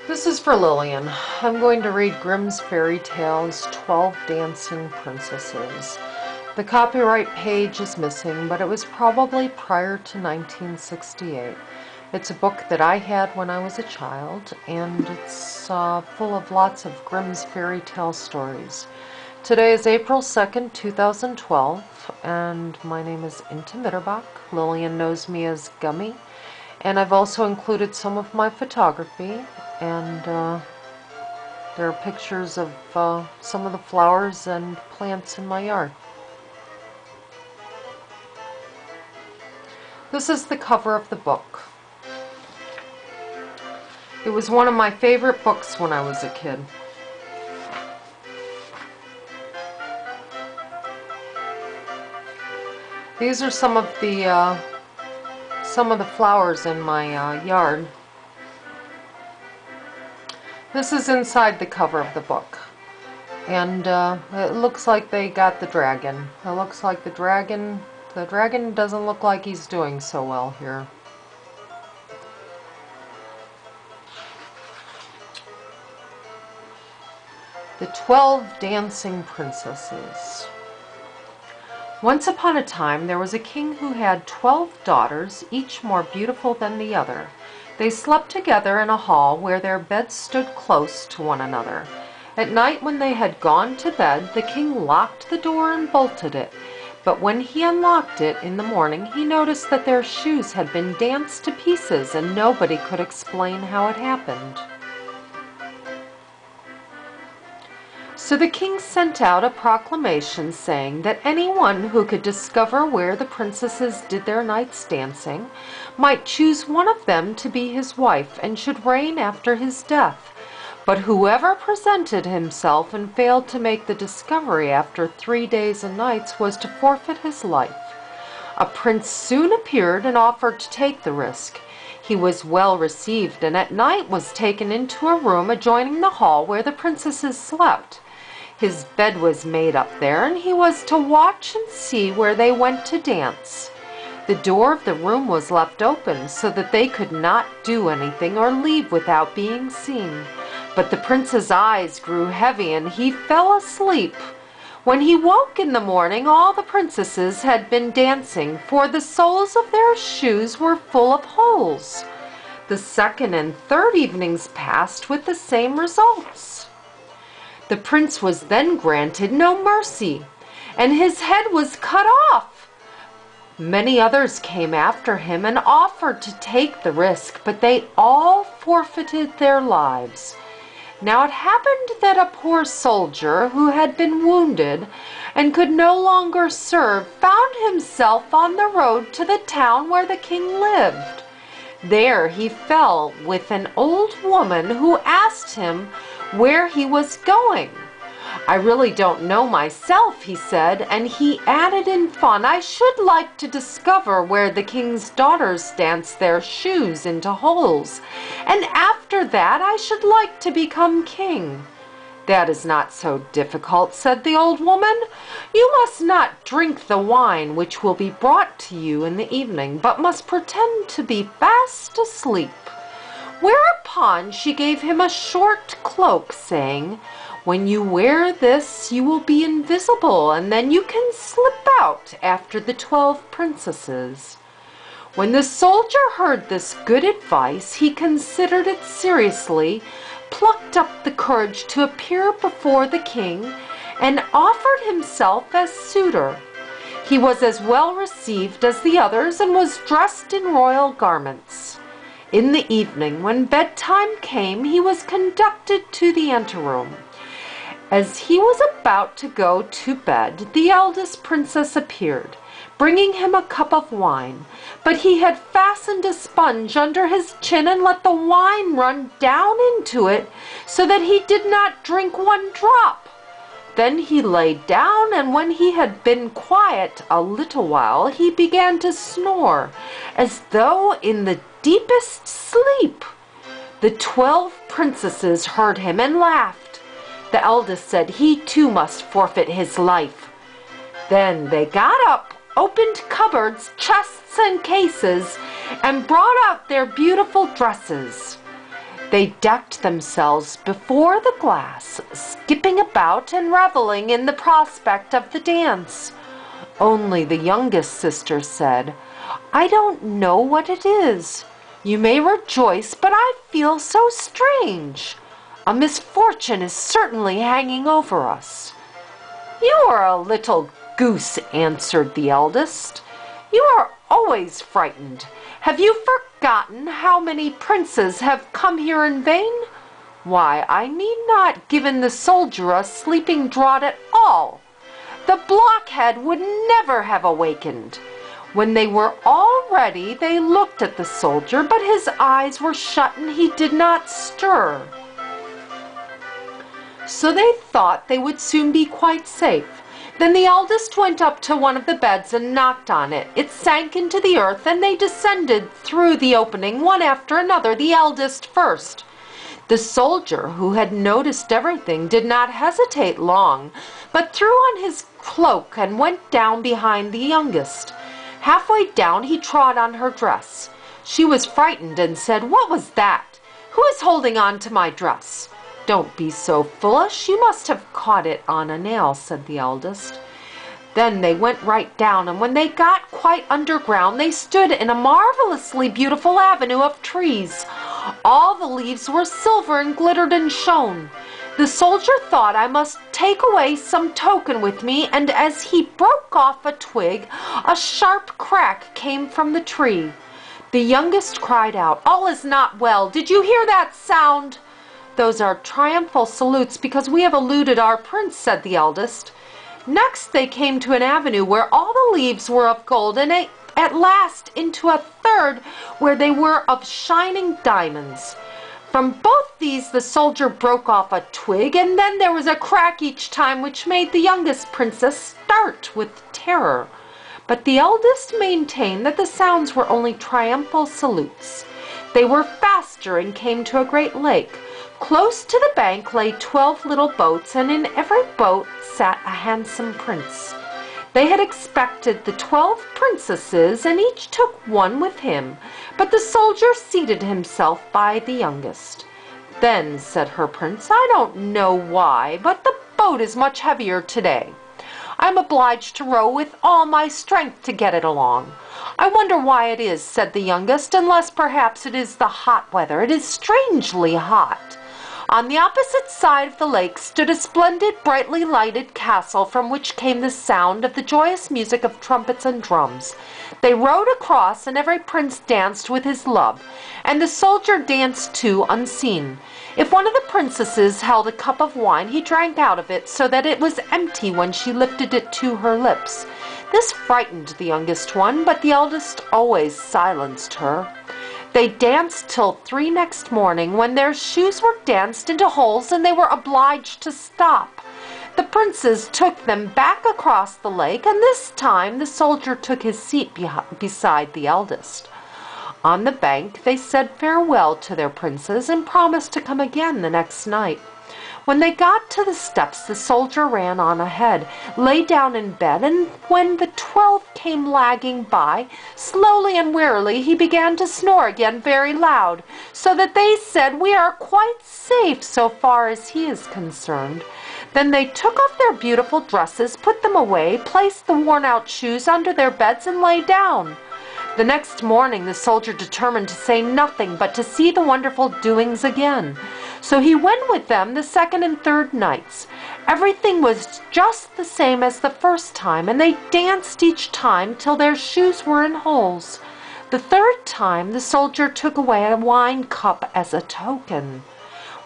This is for Lillian. I'm going to read Grimm's Fairy Tales, 12 Dancing Princesses. The copyright page is missing, but it was probably prior to 1968. It's a book that I had when I was a child, and it's full of lots of Grimm's fairy tale stories. Today is April 2nd, 2012, and my name is Inta Mitterbach. Lillian knows me as Gummy, and I've also included some of my photography, and there are pictures of some of the flowers and plants in my yard. This is the cover of the book. It was one of my favorite books when I was a kid. These are some of the flowers in my yard. This is inside the cover of the book, and it looks like they got the dragon. It looks like the dragon doesn't look like he's doing so well here. The 12 Dancing Princesses. Once upon a time there was a king who had 12 daughters, each more beautiful than the other. They slept together in a hall where their beds stood close to one another. At night, when they had gone to bed, the king locked the door and bolted it. But when he unlocked it in the morning, he noticed that their shoes had been danced to pieces, and nobody could explain how it happened. So the king sent out a proclamation saying that anyone who could discover where the princesses did their night's dancing might choose one of them to be his wife and should reign after his death. But whoever presented himself and failed to make the discovery after 3 days and nights was to forfeit his life. A prince soon appeared and offered to take the risk. He was well received, and at night was taken into a room adjoining the hall where the princesses slept. His bed was made up there, and he was to watch and see where they went to dance. The door of the room was left open so that they could not do anything or leave without being seen. But the prince's eyes grew heavy, and he fell asleep. When he woke in the morning, all the princesses had been dancing, for the soles of their shoes were full of holes. The second and third evenings passed with the same results. The prince was then granted no mercy, and his head was cut off. Many others came after him and offered to take the risk, but they all forfeited their lives. Now it happened that a poor soldier who had been wounded and could no longer serve found himself on the road to the town where the king lived. There he fell with an old woman who asked him where he was going. "I really don't know myself," he said, and he added in fun, "I should like to discover where the king's daughters dance their shoes into holes, and after that I should like to become king." "That is not so difficult," said the old woman. "You must not drink the wine which will be brought to you in the evening, but must pretend to be fast asleep." Whereupon she gave him a short cloak, saying, "When you wear this you will be invisible, and then you can slip out after the 12 princesses." When the soldier heard this good advice, he considered it seriously, plucked up the courage to appear before the king, and offered himself as suitor. He was as well received as the others, and was dressed in royal garments. In the evening, when bedtime came, he was conducted to the anteroom. As he was about to go to bed, the eldest princess appeared, bringing him a cup of wine, but he had fastened a sponge under his chin and let the wine run down into it, so that he did not drink one drop. Then he lay down, and when he had been quiet a little while, he began to snore, as though in the deepest sleep. The 12 princesses heard him and laughed. The eldest said he too must forfeit his life. Then they got up, opened cupboards, chests, and cases, and brought out their beautiful dresses. They decked themselves before the glass, skipping about and reveling in the prospect of the dance. Only the youngest sister said, "I don't know what it is. You may rejoice, but I feel so strange. A misfortune is certainly hanging over us." "You are a little goose," answered the eldest. "You are always frightened. Have you forgotten how many princes have come here in vain? Why, I need not give the soldier a sleeping draught at all. The blockhead would never have awakened." When they were all ready, they looked at the soldier, but his eyes were shut and he did not stir. So they thought they would soon be quite safe. Then the eldest went up to one of the beds and knocked on it. It sank into the earth, and they descended through the opening, one after another, the eldest first. The soldier, who had noticed everything, did not hesitate long, but threw on his cloak and went down behind the youngest. Halfway down he trod on her dress. She was frightened and said, "What was that? Who is holding on to my dress?" "Don't be so foolish. You must have caught it on a nail," said the eldest. Then they went right down, and when they got quite underground, they stood in a marvelously beautiful avenue of trees. All the leaves were silver and glittered and shone. The soldier thought, "I must take away some token with me," and as he broke off a twig, a sharp crack came from the tree. The youngest cried out, "All is not well. Did you hear that sound?" "Those are triumphal salutes because we have eluded our prince," said the eldest. Next they came to an avenue where all the leaves were of gold, and at last into a third where they were of shining diamonds. From both these the soldier broke off a twig, and then there was a crack each time which made the youngest princess start with terror. But the eldest maintained that the sounds were only triumphal salutes. They were faster and came to a great lake. Close to the bank lay 12 little boats, and in every boat sat a handsome prince. They had expected the 12 princesses, and each took one with him, but the soldier seated himself by the youngest. "Then," said her prince, "I don't know why, but the boat is much heavier today. I am obliged to row with all my strength to get it along." "I wonder why it is," said the youngest, "unless perhaps it is the hot weather. It is strangely hot." On the opposite side of the lake stood a splendid, brightly lighted castle from which came the sound of the joyous music of trumpets and drums. They rowed across, and every prince danced with his love, and the soldier danced too unseen. If one of the princesses held a cup of wine, he drank out of it so that it was empty when she lifted it to her lips. This frightened the youngest one, but the eldest always silenced her. They danced till 3 next morning, when their shoes were danced into holes and they were obliged to stop. The princes took them back across the lake, and this time the soldier took his seat beside the eldest. On the bank they said farewell to their princes and promised to come again the next night. When they got to the steps, the soldier ran on ahead, lay down in bed, and when the 12 came lagging by, slowly and wearily he began to snore again very loud, so that they said, "We are quite safe so far as he is concerned." Then they took off their beautiful dresses, put them away, placed the worn-out shoes under their beds, and lay down. The next morning the soldier determined to say nothing, but to see the wonderful doings again. So he went with them the second and third nights. Everything was just the same as the first time, and they danced each time till their shoes were in holes. The third time the soldier took away a wine cup as a token.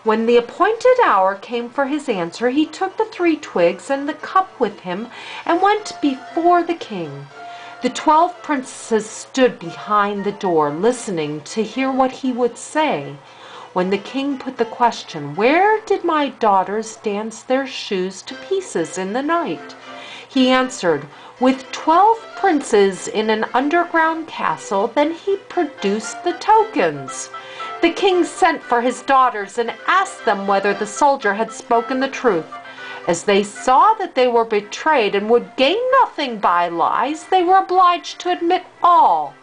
When the appointed hour came for his answer, he took the 3 twigs and the cup with him and went before the king. The 12 princesses stood behind the door, listening to hear what he would say. When the king put the question, "Where did my daughters dance their shoes to pieces in the night?" he answered, "With 12 princes in an underground castle." Then he produced the tokens. The king sent for his daughters and asked them whether the soldier had spoken the truth. As they saw that they were betrayed and would gain nothing by lies, they were obliged to admit all.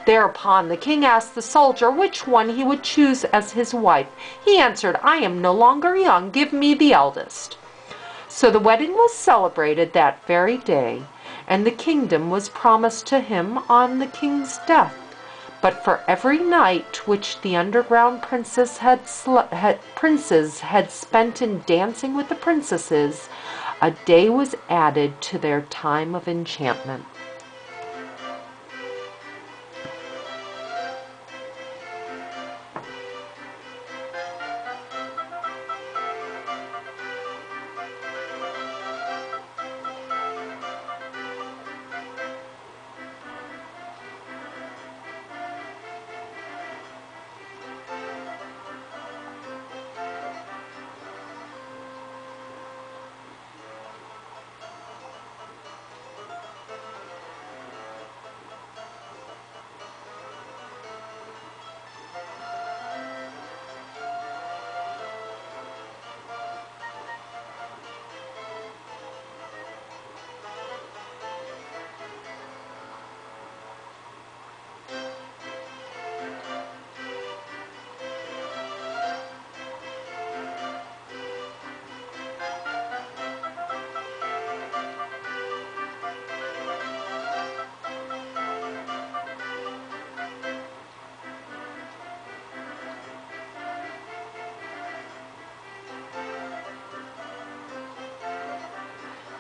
Thereupon the king asked the soldier which one he would choose as his wife. He answered, "I am no longer young, give me the eldest." So the wedding was celebrated that very day, and the kingdom was promised to him on the king's death. But for every night which the underground princes had spent in dancing with the princesses, a day was added to their time of enchantment.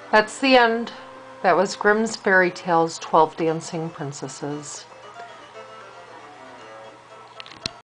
That's the end. That was Grimm's Fairy Tales, 12 Dancing Princesses.